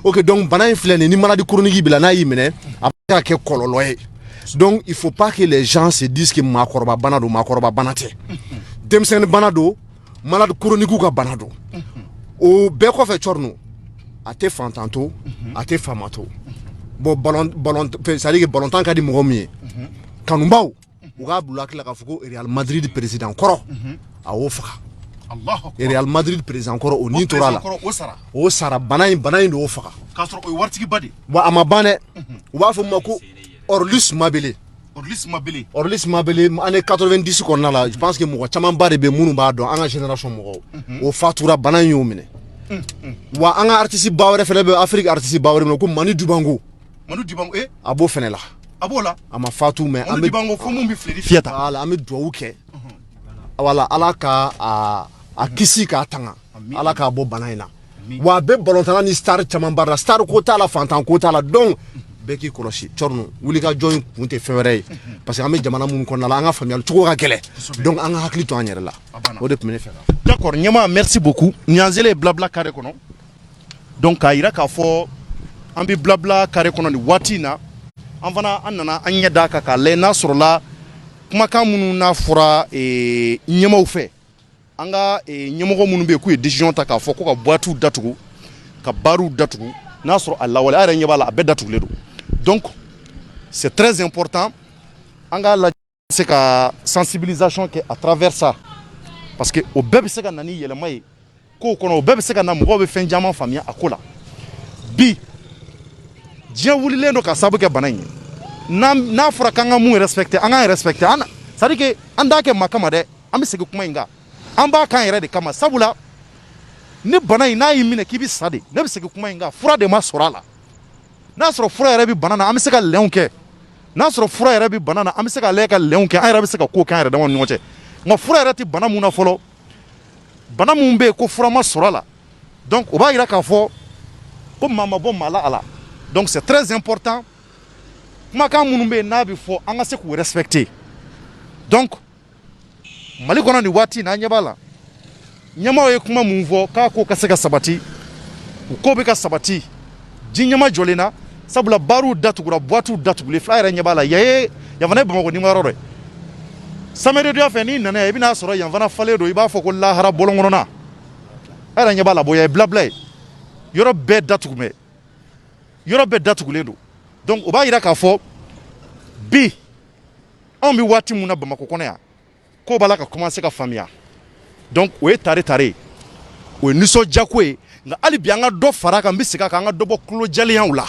ok donc bana in filɛ nin ni maladie chronique b'i la n'a y'i minɛ a bɛ se ka kɛ kɔlɔlɔ ye donc il faut pas que les gens se disent que maakɔrɔba bana don maakɔrɔba bana tɛ denmisɛnnin bana don maladie chronique ka bana don o bɛɛ kɔfɛ cɔrɔnu a tɛ fantan to a tɛ faama to bon ballon c'est à dire que ballontan ka di mɔgɔ min ye kanubaw u k'a bila hakili la k'a fɔ ko Real Madrid président kɔrɔ a y'o faga Real Madrid président kɔrɔ o ni tora la o sara bana in de y'o faga
k'a sɔrɔ o ye waritigiba de
wa a ma ban dɛ u b'a fɔ o ma ko Orlus Mabele année 90 kɔnɔna la je pense que mɔgɔ camanba de bɛ minnu b'a dɔn an ka génération mɔgɔw o fatura bana in y'o minɛ wa an ka artiste ba wɛrɛ fɛnɛ bɛ Afrique artiste ba wɛrɛ minɛ ko Manu Dibango a b'o fɛnɛ la a ma fatu mais an bɛ
Dibango fo mun bɛ filɛli fiyɛta
voilà an bɛ duwawu kɛ voilà Ala ka a kisi k'a tanga Ala k'a bɔ bana in na wa a bɛ ballontan ni star camanba la star ko t'a la fantan ko t'a la donc bɛɛ k'i kɔlɔsi cɔrɔnu wuli ka jɔ in kun tɛ fɛn wɛrɛ ye parce que an bɛ jamana minnu kɔnɔna la an ka faamuyali cogo ka gɛlɛn donc an ka hakili to an yɛrɛ la o de tun bɛ ne fɛ
d'accord ɲɛma merci beaucoup Nianzele ye blabla carré kɔnɔ donc k'a yira k'a fɔ an bɛ blabla carré kɔnɔ nin waati in na an fana an nana an ɲɛ d'a kan k'a lajɛ n'a sɔrɔla kumakan minnu n'a fɔra ɲɛmaw fɛ an ka ɲɛmɔgɔ minnu bɛ yen k'u ye décision ta k'a fɔ ko ka boîtes datugu ka barew datugu n'a sɔrɔ a lawale a yɛrɛ ɲɛ b'a la a bɛɛ datugulen don donc c'est très important an ka lajɛ se ka sensibilisation kɛ à travers ça parce que o bɛɛ bɛ se ka na ni yɛlɛma ye kow kɔnɔ o bɛɛ bɛ se ka na mɔgɔw bɛ fɛn caman faamuya a ko la bi diɲɛ wulilen don ka sababu kɛ bana in ye n'a fɔra k'an ka mun respecter an k'an respecter c'est à dire que an t'a kɛ maa kama dɛ an bɛ segin kuma in kan an b'a k'an yɛrɛ de kama sabula ni bana in n'a y'i minɛ k'i bɛ sa de ne bɛ segin kuma in kan fura de ma sɔrɔ a la n'a sɔrɔ fura yɛrɛ bɛ bana na an bɛ se ka lɛnw kɛ n'a sɔrɔ fura yɛrɛ bɛ bana na an bɛ se ka lajɛ ka lɛnw kɛ an yɛrɛ bɛ se ka ko kɛ an yɛrɛ dama ni ɲɔgɔn cɛ nka fura yɛrɛ tɛ bana mun na fɔlɔ bana mun bɛ yen ko fura ma sɔrɔ a la donc o b'a yira k'a fɔ ko maa ma bɔ maa la a la donc c'est très important kumakan minnu bɛ yen n'a bɛ fɔ an ka se k'u respecter donc Mali kɔnɔ nin waati in na an ɲɛ b'a la ɲɛmaaw ye kuma mun fɔ k'a ko ka se ka sabati u ko bɛ ka sabati ji ɲɛma jɔlen na sabula baruw datugura boîtes datugulen fila yɛrɛ ɲɛ b'a la yan fana ye Bamakɔ nimɔrɔ dɔ ye samaridenya fɛ n'i nana yan i bɛn'a sɔrɔ yan fana falen don i b'a fɔ ko lahara bɔlɔn kɔnɔna a yɛrɛ ɲɛ b'a la bon yan ye blabla ye yɔrɔ bɛɛ datugu yɔrɔ bɛɛ datugulen don donc o b'a yira k'a fɔ bi anw bɛ waati mun na Bamakɔ kɔnɔ yan ko b'a la ka commencer ka faamuya donc o ye tare ye o ye nisɔndiyako ye nka hali bi an ka dɔ fara kan n bɛ segin a kan an ka dɔ bɔ tulojɛlenyaw la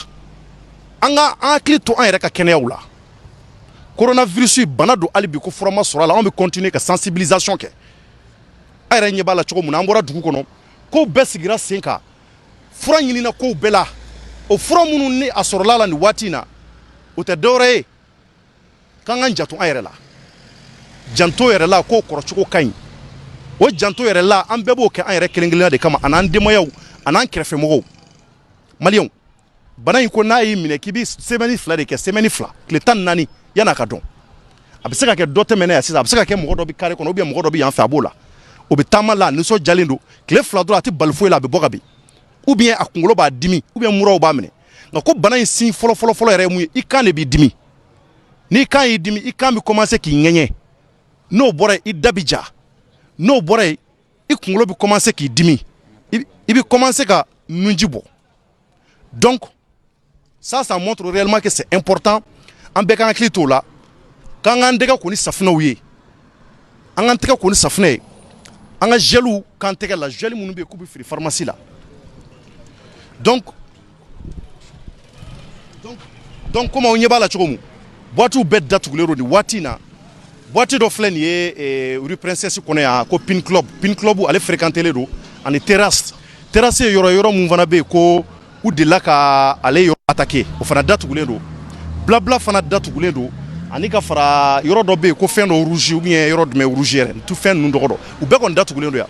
an ka hakili to an yɛrɛ ka kɛnɛyaw la coronavirus bana don hali bi ko fura ma sɔrɔ a la anw bɛ continuer ka sensibilisation kɛ a yɛrɛ ɲɛ b'a la cogo min na an bɔra dugu kɔnɔ kow bɛɛ sigira sen kan fura ɲinina kow bɛɛ la o fura minnu ni a sɔrɔla la nin waati in na o tɛ dɔwɛrɛ ye k'an ka janto an yɛrɛ la janto yɛrɛ la k'o kɔrɔcogo ka ɲi o janto yɛrɛ la an bɛɛ b'o kɛ an yɛrɛ kelen-kelenna de kama an'an denbayaw an'an kɛrɛfɛmɔgɔw maliyɛnw bana in ko n'a y'i minɛ k'i bi semaine 2 de kɛ semaine 2 tile 14 yan'a ka dɔn a bɛ se ka kɛ dɔ tɛmɛnɛ yan sisan a bɛ se ka kɛ mɔgɔ dɔ bi carré kɔnɔ ou bien mɔgɔ dɔ bi yan fɛ a b'o la o bɛ taama la nisɔndiyalen don tile 2 dɔrɔn a tɛ bali foyi la a bɛ bɔ ka bin ou bien a kunkolo b'a dimi ou bien muraw b'a minɛ nka ko bana in sin fɔlɔ yɛrɛ ye mun ye i kan de b'i dimi n'i kan y'i dimi i kan bɛ commencer k'i ŋɛɲɛ n'o bɔra yen i da bɛ ja n'o bɔra yen i kunkolo bɛ commencer k'i dimi i bɛ commencer ka nunji bɔ donc ça montre réellement que c'est important an bɛɛ k'an hakili t'o la k'an k'an tɛgɛ ko ni safunɛw ye an k'an tɛgɛ ko ni safunɛ ye an ka geliw k'an tɛgɛ la gel minnu bɛ yen k'u bɛ feere pharmacie la donc comme aw ɲɛ b'a la cogo min boîtes bɛɛ datugulen don nin waati in na boîte dɔ filɛ nin ye rue Princesse kɔnɔ yan ko pin club ale fréquentelen don ani terrasse ye yɔrɔ mun fana bɛ yen ko u delila ka ale yɔrɔ attaquer o fana datugulen don blabla fana datugulen don ani ka fara yɔrɔ dɔ bɛ yen ko fɛn dɔ rouge ou bien yɔrɔ jumɛn rouge yɛrɛ tu fɛn ninnu dɔgɔ dɔ u bɛɛ kɔni datugulen don yan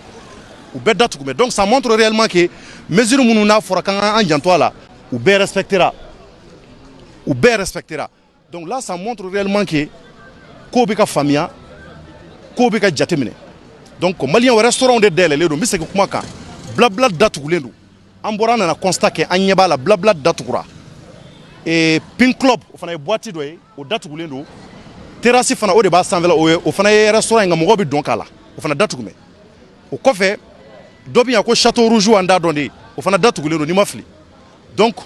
u bɛɛ datugu donc ça montre réellement que mesure minnu n'a fɔra k'an k'an janto a la u bɛɛ respectera donc là ça montre réellement que ko bɛ ka faamuya ko bɛ ka jateminɛ donc maliyɛn wɛrɛ restaurant de dayɛlɛlen don n bɛ segin kuma kan blabla datugulen don an bɔra an nana constat kɛ an ɲɛ b'a la blabla datugura pin club o fana ye boîte dɔ ye o datugulen don terrasse fana o de b'a sanfɛla o fana ye restaurant ye nka mɔgɔw bɛ don k'a la o fana datugumɛ o kɔfɛ dɔ bɛ yan ko château rouge an t'a dɔn de o fana datugulen don n'i ma fili donc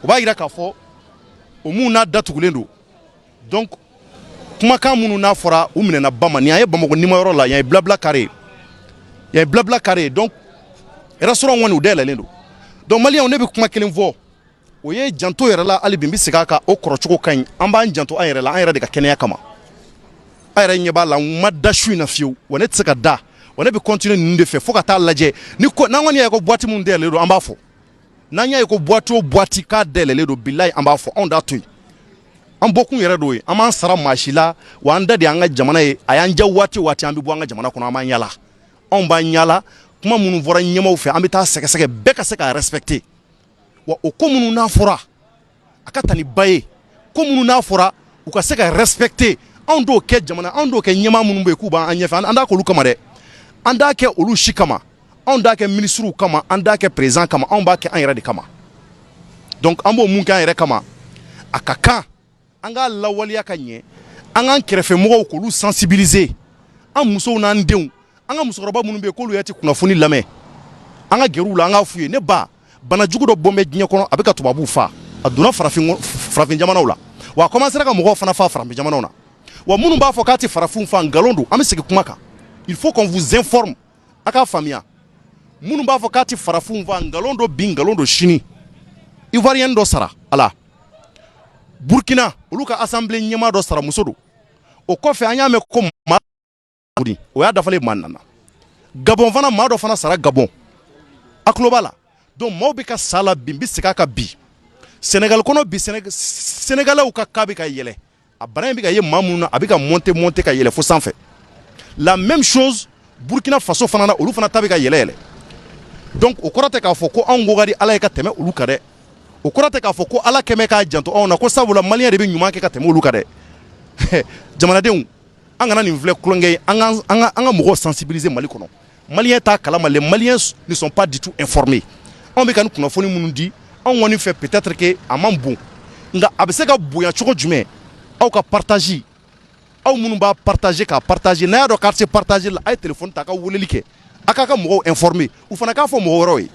o b'a jira k'a fɔ o mun n'a datugulen don donc kumakan minnu n'a fɔra u minɛna ba ma nin an ye Bamakɔ nimayɔrɔ la yan ye blabla carré donc restaurant kɔni u dayɛlɛlen don donc maliyɛnw ne bɛ kuma kelen fɔ o ye janto yɛrɛ la hali bi n bɛ segin a kan o kɔrɔcogo ka ɲi an b'an janto an yɛrɛ la an yɛrɛ de ka kɛnɛya kama an yɛrɛ ɲɛ b'a la n ma da su in na fiyewu wa ne tɛ se ka da wa ne bɛ continuer ninnu de fɛ fo ka taa lajɛ n'an kɔni y'a ye ko boîte minnu dayɛlɛlen don an b'a fɔ n'an y'a ye ko boîte o boîte k'a dayɛlɛlen don bilayi an b'a fɔ anw t'a to yen an bɔkun yɛrɛ d'o ye an b'an sara maa si la wa an da de y'an ka jamana ye a y'an diya waati o waati an bɛ bɔ an ka jamana kɔnɔ an b'an yala anw b'an yala kuma minnu fɔra ɲɛmaaw fɛ an bɛ taa sɛgɛsɛgɛ bɛɛ ka se k'a respecter wa o ko minnu n'a fɔra a ka ta ni ba ye ko minnu n'a fɔra u ka se ka respecter anw t'o kɛ ɲɛmaa minnu bɛ yen k'u b'an ɲɛfɛ an t'a kɛ olu kama dɛ an t'a kɛ olu si kama anw t'a kɛ ministres kama an t'a kɛ président kama anw b'a kɛ an yɛrɛ de kama donc an b'o mun kɛ an yɛrɛ kama a ka kan an k'a lawaleya ka ɲɛ an k'an kɛrɛfɛmɔgɔw k'olu sensibiliser an musow n'an denw an ka musokɔrɔba minnu bɛ yen k'olu yɛrɛ tɛ kunnafoni lamɛn an ka gɛrɛw la an k'a f'u ye ne ba bana jugu dɔ bɔn bɛ diɲɛ kɔnɔ a bɛ ka tubabuw faa a donna farafin jamanaw la wa a commencera ka mɔgɔw fana faa farafin jamanaw na wa minnu b'a fɔ k'a tɛ farafinw faa nkalon don an bɛ segin kuma kan il faut qu'on vous informe a k'a faamuya minnu b'a fɔ k'a tɛ farafinw faa nkalon don bi nkalon don sini ivoirien dɔ sara ala Burkina olu ka assemblée ɲɛmaa dɔ sara muso don o kɔfɛ an y'a mɛn ko maa o y'a dafalen maa nana Gabon fana maa dɔ fana sara Gabon a tulo b'a la donc maaw bɛ ka sa la bi n bɛ segin a kan bi Sénégal kɔnɔ bi Sénégalais ka cas bɛ ka yɛlɛ a bana in bɛ ka ye maa minnu na a bɛ ka monter ka yɛlɛ fo sanfɛ la même chose Burkina Faso fana na olu fana ta bɛ ka yɛlɛ donc o kɔrɔ tɛ k'a fɔ ko anw ko ka di Ala ye ka tɛmɛ olu kan dɛ o kɔrɔ tɛ k'a fɔ ko Ala kɛmɛ k'a janto anw na ko sabula maliyɛn de bɛ ɲuman kɛ ka tɛmɛ olu kan dɛ jamanadenw an kana nin filɛ kulonkɛ ye an ka mɔgɔw sensibiliser Mali kɔnɔ maliyɛn t'a kalama les Maliens ne sont pas du tout informés anw bɛ ka nin kunnafoni minnu di anw kɔni fɛ peut-être que a man bon nka a bɛ se ka bonya cogo jumɛn aw ka partage aw minnu b'a partager k'a partager n'a y'a dɔn k'a tɛ se partager la a ye téléphone ta a ka weleli kɛ a k'a ka mɔgɔw informer u fana k'a fɔ mɔgɔ wɛrɛw ye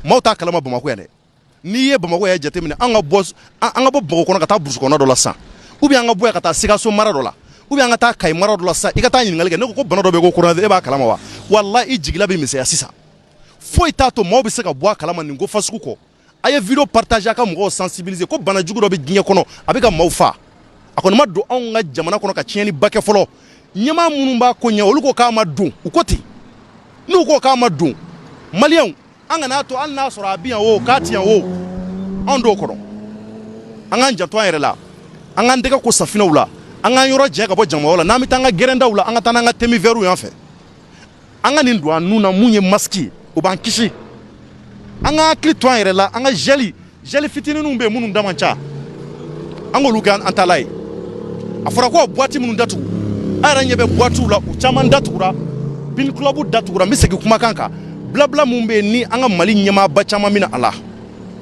maaw t'a kalama Bamakɔ yan dɛ n'i ye Bamakɔ yɛrɛ jateminɛ an ka bɔ Bamakɔ kɔnɔ ka taa burusi kɔnɔ dɔ la sisan ou bien an ka bɔ yan ka taa Sikaso mara dɔ la ou bien an ka taa Kayi mara dɔ la sisan i ka taa ɲininkali kɛ ne ko bana dɔ bɛ yen ko coronavirus e b'a kalama wa walahi i jigila bɛ misɛnya sisan foyi t'a to maaw bɛ se ka bɔ a kalama nin ko fasugu kɔ a ye vidéo partager a ka mɔgɔw sensibiliser ko bana jugu dɔ bɛ diɲɛ kɔnɔ a bɛ ka maaw faa a kɔni ma don anw ka jamana kɔnɔ ka tiɲɛni ba kɛ fɔlɔ ɲɛmaa minnu b'a ko ɲɛ olu ko k'a ma don u ko ten n'u ko k'a ma don maliyɛnw an kana to hali n'a sɔrɔ a bɛ yan o k'a tɛ yan o anw t'o kɔnɔ an k'an janto an yɛrɛ la an k'an tɛgɛ ko safinɛw la an k'an yɔrɔ jɛ ka bɔ jamaw la n'an bɛ taa an ka gɛrɛndaw la an ka taa n'an ka temi verrew yan fɛ an ka nin don an nun na mun ye masque ye o b'an kisi an ka hakili to an yɛrɛ la an ka gel fitininw bɛ yen minnu da man ca an k'olu kɛ an tala ye a fɔra ko boîte minnu datugu an yɛrɛ ɲɛ bɛ boîtew la u caman datugura bin club datugura n bɛ segin kumakan kan blabla mun bɛ yen ni an ka Mali ɲɛmaaba caman bɛna a la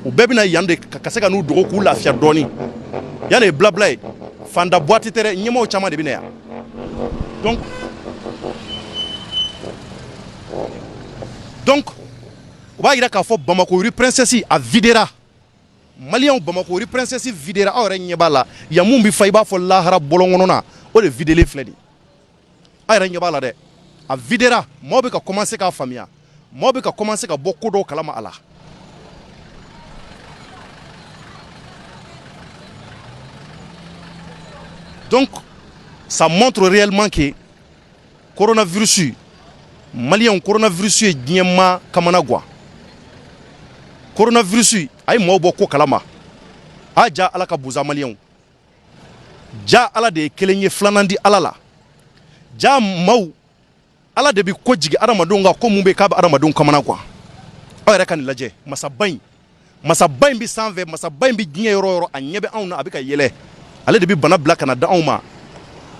u bɛɛ bɛna yan de ka se ka n'u dogo k'u lafiya dɔɔni yanni blabla ye fanda boîte tɛ dɛ ɲɛmaaw caman de bɛna yan donc u b'a jira k'a fɔ Bamako Uri Princesse a videra Maliens Bamako Uri Princesse videra aw yɛrɛ ɲɛ b'a la yan mun bɛ fa i b'a fɔ lahara bɔlɔn kɔnɔ na o de videlen filɛ nin aw yɛrɛ ɲɛ b'a la dɛ a videra maaw bɛ ka commencer k'a faamuya maaw bɛ ka commencer ka bɔ ko dɔw kalama a la donc ça montre réellement que coronavirus Maliens coronavirus ye diɲɛ ma kamana guwa coronavirus ay maaw bɔ ko kalama a ja Ala ka buza Maliens ja Ala de ye kelen ye filanan di Ala la ja maaw Ala de bi ko jigi adamadenw kan ko mun bɛ k'a bɛ adamadenw kamana guwa aw yɛrɛ ka nin lajɛ masaba in bi sanfɛ masaba in bi diɲɛ yɔrɔ yɔrɔ a ɲɛ bɛ anw na a bɛ ka yɛlɛ ale de bi bana bila kana da anw ma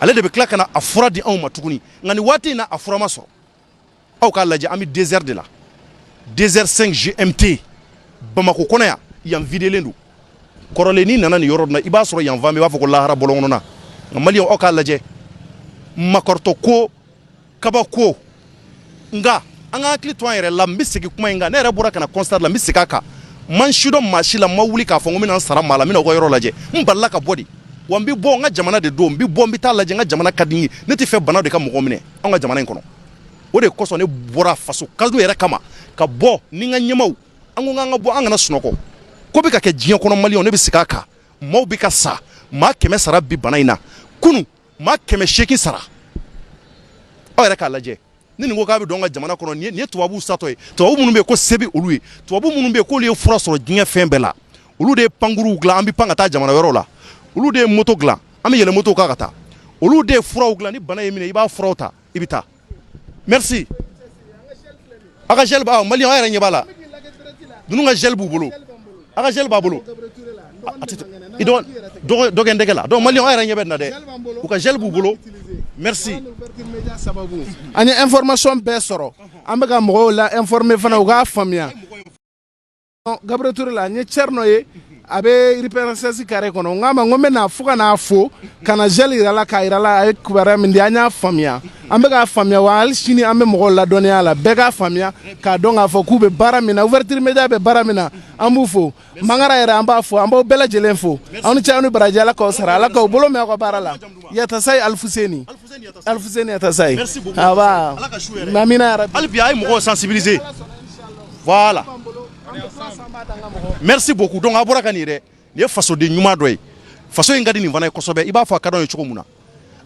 ale de bi tila kana a fura di anw ma tuguni nka nin waati in na a fura ma sɔrɔ aw k'a lajɛ an bɛ désert de la désert 5 GMT Bamako kɔnɔ yan videlen don kɔrɔlen n'i nana nin yɔrɔ na i b'a sɔrɔ yan fan bɛɛ i b'a fɔ ko lahara bɔlɔn kɔnɔ na nka Maliens aw k'a lajɛ makɔrɔtɔ ko kaba ko nka an ka hakili to an yɛrɛ la n bɛ segin kuma in kan ne yɛrɛ bɔra kana constat la n bɛ segin a kan man si dɔn maa si la n ma wuli k'a fɔ n ko n bɛna n sara maa la n bɛna aw ka yɔrɔ lajɛ n balila ka bɔ de wa n bɛ bɔ n ka jamana de don n bɛ bɔ n bɛ taa lajɛ n ka jamana ka di n ye ne tɛ fɛ bana de ka mɔgɔ minɛ an ka jamana in kɔnɔ o de kosɔn ne bɔra faso kadɔ yɛrɛ kama ka bɔ ni n ka ɲɛmaw an ko k'an ka bɔ an kana sunɔgɔ ko bɛ ka kɛ diɲɛ kɔnɔ Maliens ne bɛ segin a kan maaw bɛ ka sa maa 100 sara bi bana in na kunun maa 800 sara aw yɛrɛ k'a lajɛ ni nin ko k'a bɛ don an ka jamana kɔnɔ nin ye tubabuw satɔ ye tubabu minnu bɛ yen ko se bɛ olu ye tubabu minnu bɛ yen k'olu ye fura sɔrɔ diɲɛ fɛn bɛɛ la olu de ye pankuruw dilan an bɛ pan ka taa jamana wɛrɛw la olu de ye moto dilan an bɛ yɛlɛ moto kan ka taa olu de ye furaw dilan ni bana ye minɛ i b'a furaw ta i bɛ taa merci a ka gel b'a Maliens a yɛrɛ ɲɛ b'a la ninnu ka gel b'u bolo a ka gel b'a bolo dɔ kɛ n tɛgɛ la donc Maliens a yɛrɛ ɲɛ bɛ nin na dɛ u ka gel b'u bolo merci
an ye information bɛɛ sɔrɔ an bɛ ka mɔgɔw la informer fana u k'a faamuya Gabriel Touré la n ye Thierno ye a bɛ Uri Princesse carré kɔnɔ n k'a ma n ko n bɛ na fo ka n'a fo ka na gel yira la k'a yira la a ye kibaruya min di an y'a faamuya an bɛ k'a faamuya wa hali sini an bɛ mɔgɔw ladɔnniya la bɛɛ k'a faamuya k'a dɔn k'a fɔ k'u bɛ baara min na ouverture média bɛ baara min na an b'u fo Mangara yɛrɛ an b'a fo an b'aw bɛɛ lajɛlen fo aw ni cɛ aw ni baraji Ala k'aw sara Ala k'aw bolo mɛn aw ka baara la Yatasayi Alfuseni Yatasayi aba Amina yarabi
hali bi a ye mɔgɔw sensibiliser voilà merci beaucoup donc a bɔra ka nin yɛrɛ nin ye fasoden ɲuman dɔ ye faso in ka di nin fana ye kosɛbɛ i b'a fɔ a ka d'anw ye cogo min na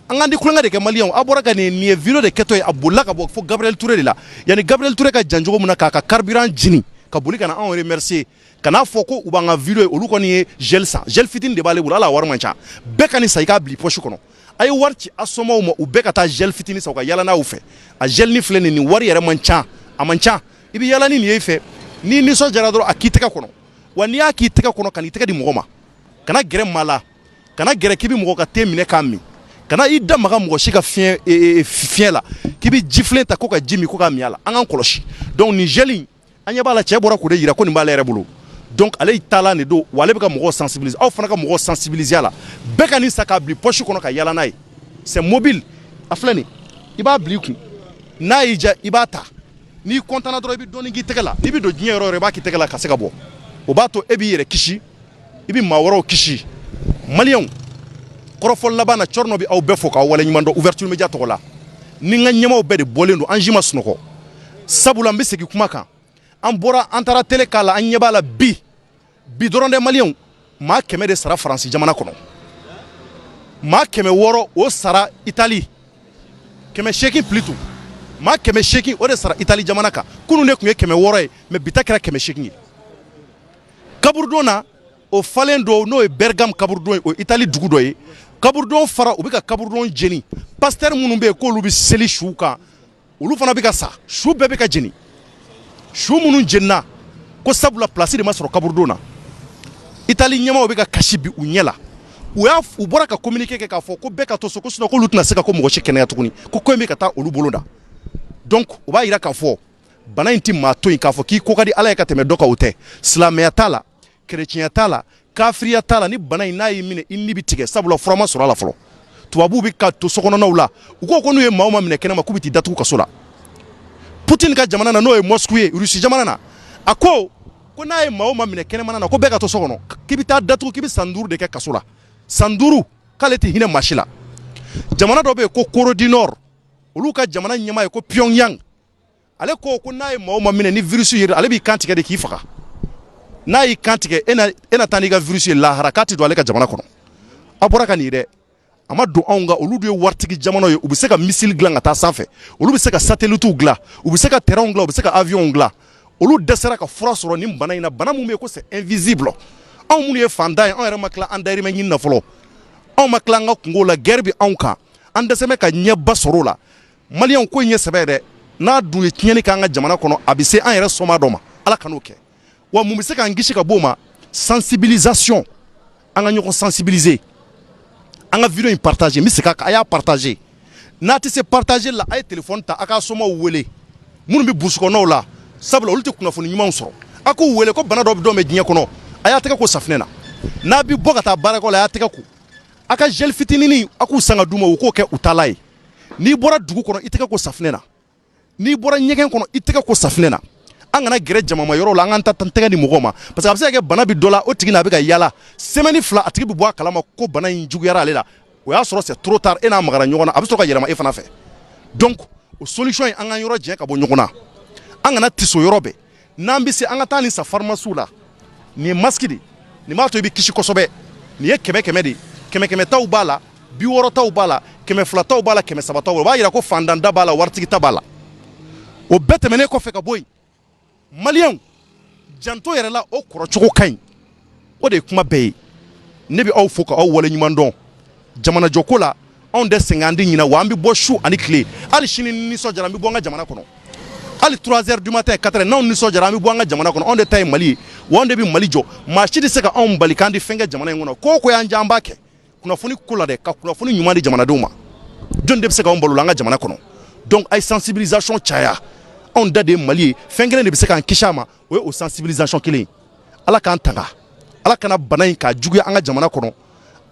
an ka di kulonkɛ de kɛ Maliens a bɔra ka nin ye video de kɛtɔ ye a bolila ka bɔ fo Gabriel Touré de la yanni Gabriel Touré ka jan cogo min na k'a ka carburant jini ka boli ka na anw remercier ka n'a fɔ ko u b'an ka video ye olu kɔni ye gel san gel fitini de b'ale bolo ala wari man ca bɛɛ ka nin san i k'a bila poche kɔnɔ a ye wari ci a somɔgɔw ma u bɛɛ ka taa gel fitini san u ka yala n'aw fɛ a gel ni filɛ nin wari yɛrɛ man ca a man ca i bɛ yala ni nin ye i fɛ ni nisɔndiyara dɔrɔn a k'i tɛgɛ kɔnɔ wa n'i y'a k'i tɛgɛ kɔnɔ ka n'i tɛgɛ di mɔgɔ ma kana gɛrɛ maa la kana gɛrɛ k'i bɛ mɔgɔ ka te minɛ k'a min kana i da maga mɔgɔ si ka fiɲɛ la k'i bɛ jifilen ta ko ka ji min ko k'a min a la an k'an kɔlɔsi donc nin gel in an ɲɛ b'a la cɛ bɔra k'o de yira ko nin b'ale yɛrɛ bolo donc ale taalan de don wa ale bɛ ka mɔgɔw sensibiliser aw fana ka mɔgɔw sensibiliser a la bɛɛ ka nin san k'a bila poche kɔnɔ ka yala n'a ye c'est mobile a filɛ nin i b'a bila i kun n'a y'i diya i b'a ta n'i kɔntana dɔrɔn i bɛ dɔɔnin k'i tɛgɛ la n'i bɛ don diɲɛ yɔrɔ o yɔrɔ i b'a k'i tɛgɛ la ka se ka bɔ o b'a to e b'i yɛrɛ kisi i bɛ maa wɛrɛw kisi Maliens kɔrɔfɔ laban na Thierno bɛ aw bɛɛ fo k'aw waleɲuman dɔn ouverture média tɔgɔ la ni n ka ɲɛmaaw bɛɛ de bɔlen don an si ma sunɔgɔ sabula n bɛ segin kuma kan an bɔra an taara télé k'a la an ɲɛ b'a la bi dɔrɔn dɛ Maliens maa 100 de sara Faransi jamana kɔnɔ maa 600 o sara Italie 800 plutôt maa 800 o de sara Italie jamana kan kunun de tun ye 600 ye mais bi ta kɛra 800 ye kaburudon na o falen dɔ n'o ye Bergame kaburudon ye o Italie dugu dɔ ye kaburudon fara u bɛ ka kaburudon jeni pasteur minnu bɛ yen k'olu bɛ seli su kan olu fana bɛ ka sa su bɛɛ bɛ ka jeni su minnu jenina ko sabula place de ma sɔrɔ kaburudon na Itali ɲɛmaaw bɛ ka kasi bi u ɲɛ la u bɔra ka communiquer kɛ k'a fɔ ko bɛɛ ka to so ko sinon k'olu tɛna se ka ko mɔgɔ si kɛnɛya tuguni ko in bɛ ka taa olu bolo da donc u b'a yira k'a fɔ bana in tɛ maa to yen k'a fɔ k'i ko ka di Ala ye ka tɛmɛ dɔ kan o tɛ silamɛya t'a la kerecɛnya t'a la kafiriya t'a la ni bana in n'a y'i minɛ i ni bɛ tigɛ sabula fura ma sɔrɔ a la fɔlɔ tubabuw bɛ ka to sokɔnɔnaw la u ko n'u ye maa o maa minɛ kɛnɛma k'u bɛ t'i datugu kaso la Poutine ka jamana na n'o ye Moscou ye Russie jamana na a ko n'a ye maa o maa minɛ kɛnɛmana na ko bɛɛ ka to so kɔnɔ k'i bɛ taa datugu k'i bɛ san 5 de kɛ kaso la san 5 k'ale tɛ hinɛ maa si la jamana dɔ bɛ yen ko Corée du Nord olu ka jamana ɲɛmaa ye ko Pyongyang ale ko n'a ye maa o maa minɛ ni virus ye ale b'i kan tigɛ de k'i faga n'a y'i kan tigɛ e na taa n'i ka virus ye lahara k'a tɛ don ale ka jamana kɔnɔ a bɔra ka nin dɛ a ma don anw ka olu de ye waritigi jamana ye u bɛ se ka missile dilan ka taa sanfɛ olu bɛ se ka satellite dilan u bɛ se ka terrain dilan u bɛ se ka avion dilan olu dɛsɛra ka fura sɔrɔ nin bana in na bana mun bɛ yen ko c'est invisible anw minnu ye fantan ye anw yɛrɛ ma tila an dayirimɛ ɲini na fɔlɔ anw ma tila an ka kungo la guerre bɛ anw kan an dɛsɛ bɛ ka ɲɛba sɔrɔ o la maliyɛnw ko in ye sɛbɛ dɛ n'a dun ye tiɲɛni k'an ka jamana kɔnɔ a bɛ se an yɛrɛ sɔnma dɔ ma Ala ka n'o kɛ wa mun bɛ se k'an kisi ka bɔ o ma sensibilisation an ka ɲɔgɔn sensibiliser an ka video in partager n bɛ segin a kan a y'a partager n'a tɛ se partager la a ye téléphone ta a k'a somɔgɔw wele minnu bɛ burusi kɔnɔnaw la sabula olu tɛ kunnafoni ɲumanw sɔrɔ a k'u wele ko bana dɔ bɛ dɔn bɛ diɲɛ kɔnɔ a y'a tɛgɛ ko safinɛ na n'a bɛ bɔ ka taa baarakɛyɔrɔ la a y'a tɛgɛ ko a ka gel fitinin a k'u san ka d'u ma u k'o kɛ u taala ye n'i bɔra dugu kɔnɔ i tɛgɛ ko safinɛ na n'i bɔra ɲɛgɛn kɔnɔ i tɛgɛ ko safinɛ na an kana gɛrɛ jamama yɔrɔ la an ka taa tɛgɛ di mɔgɔw ma parce que a bɛ se ka kɛ bana bɛ dɔ la o tigi n'a bɛ ka yala semaine 2 a tigi bɛ bɔ a kalama ko bana in juguyara ale la o y'a sɔrɔ c'est trop tard e n'a magara ɲɔgɔn na a bɛ sɔrɔ ka yɛlɛma e fana fɛ donc o solution in an ka yɔrɔ jɛ ka bɔ ɲɔgɔn na an kana tiso yɔrɔ bɛɛ n'an bɛ se an ka taa nin sa pharmacie la nin ye masque de nin b'a to i bɛ kisi kosɛbɛ nin ye 100 de 100 taw b'a la 60 taw b'a la 200 taw b'a la 300 taw b'a la o b'a yira ko fantan da b'a la waritigi ta b'a la o bɛɛ tɛmɛnen kɔfɛ ka bɔ yen maliyɛnw janto yɛrɛ la o kɔrɔcogo ka ɲi o de ye kuma bɛɛ ye ne bɛ aw fo ka aw waleɲuman dɔn jamanajɔko la anw tɛ sɛgɛn an tɛ ɲinɛ wa an bɛ bɔ su ani tile hali sini ni nisɔndiyara an bɛ bɔ an ka jamana kɔnɔ hali 3 heures du matin 4 heures n'anw nisɔndiyara an bɛ bɔ an ka jamana kɔnɔ anw de ta ye Mali ye wa anw de bɛ Mali jɔ maa si tɛ se ka anw bali k'an di fɛn kɛ jamana in kɔnɔ ko o ko y'an diya an b'a kɛ kunnafoni ko la dɛ ka kunnafoni ɲuman di jamanadenw ma jɔn de bɛ se k'anw balo la an ka jamana kɔnɔ donc a ye sensibilisation caya anw da de ye Mali ye fɛn kelen de bɛ se k'an kisi a ma o ye o sensibilisation kelen Ala k'an tanga Ala kana bana in k'a juguya an ka jamana kɔnɔ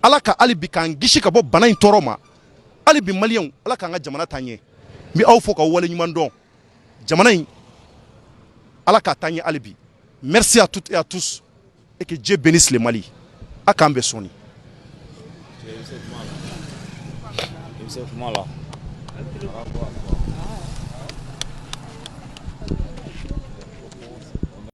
Ala ka hali bi k'an kisi ka bɔ bana in tɔɔrɔ ma hali bi maliyɛnw Ala k'an ka jamana taa ɲɛ n bɛ aw fo k'aw waleɲuman dɔn jamana in Ala k'a taa ɲɛ hali bi merci à toutes et à tous et que Dieu bénisse le Mali a k'an bɛɛ sɔnni.
I bɛ se kuma la.